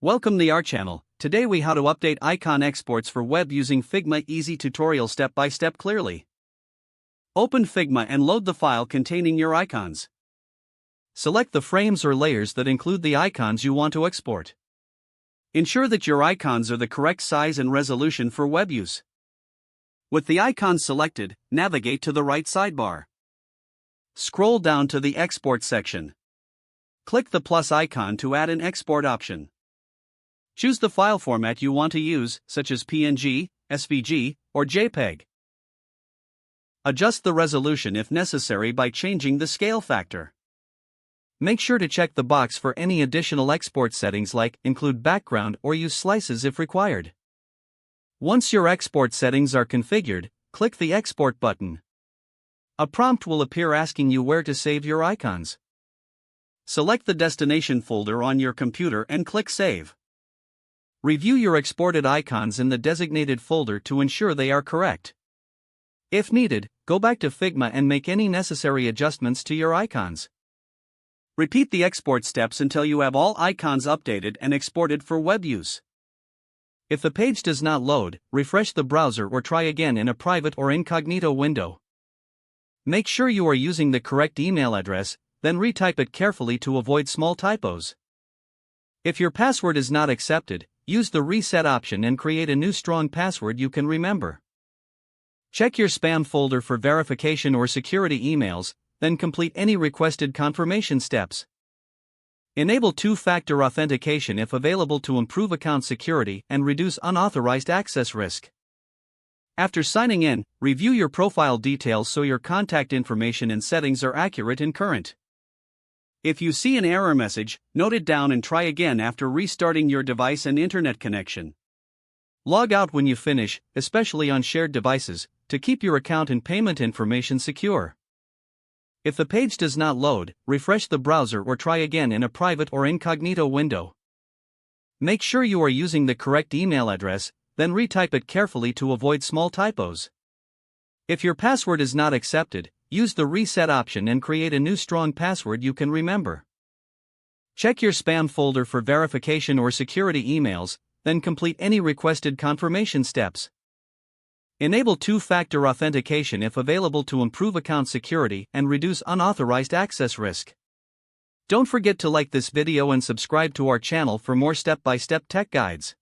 Welcome to our channel. Today we how to update icon exports for web using Figma. Easy tutorial step by step clearly. Open Figma and load the file containing your icons. Select the frames or layers that include the icons you want to export. Ensure that your icons are the correct size and resolution for web use. With the icons selected, navigate to the right sidebar. Scroll down to the Export section. Click the plus icon to add an export option. Choose the file format you want to use, such as PNG, SVG, or JPEG. Adjust the resolution if necessary by changing the scale factor. Make sure to check the box for any additional export settings like include background or use slices if required. Once your export settings are configured, click the Export button. A prompt will appear asking you where to save your icons. Select the destination folder on your computer and click Save. Review your exported icons in the designated folder to ensure they are correct. If needed, go back to Figma and make any necessary adjustments to your icons. Repeat the export steps until you have all icons updated and exported for web use. If the page does not load, refresh the browser or try again in a private or incognito window. Make sure you are using the correct email address, then retype it carefully to avoid small typos. If your password is not accepted, use the reset option and create a new strong password you can remember. Check your spam folder for verification or security emails, then complete any requested confirmation steps. Enable two-factor authentication if available to improve account security and reduce unauthorized access risk. After signing in, review your profile details so your contact information and settings are accurate and current. If you see an error message, note it down and try again after restarting your device and internet connection. Log out when you finish, especially on shared devices, to keep your account and payment information secure. If the page does not load, refresh the browser or try again in a private or incognito window. Make sure you are using the correct email address, then retype it carefully to avoid small typos. If your password is not accepted, use the reset option and create a new strong password you can remember. Check your spam folder for verification or security emails, then complete any requested confirmation steps. Enable two-factor authentication if available to improve account security and reduce unauthorized access risk. Don't forget to like this video and subscribe to our channel for more step-by-step tech guides.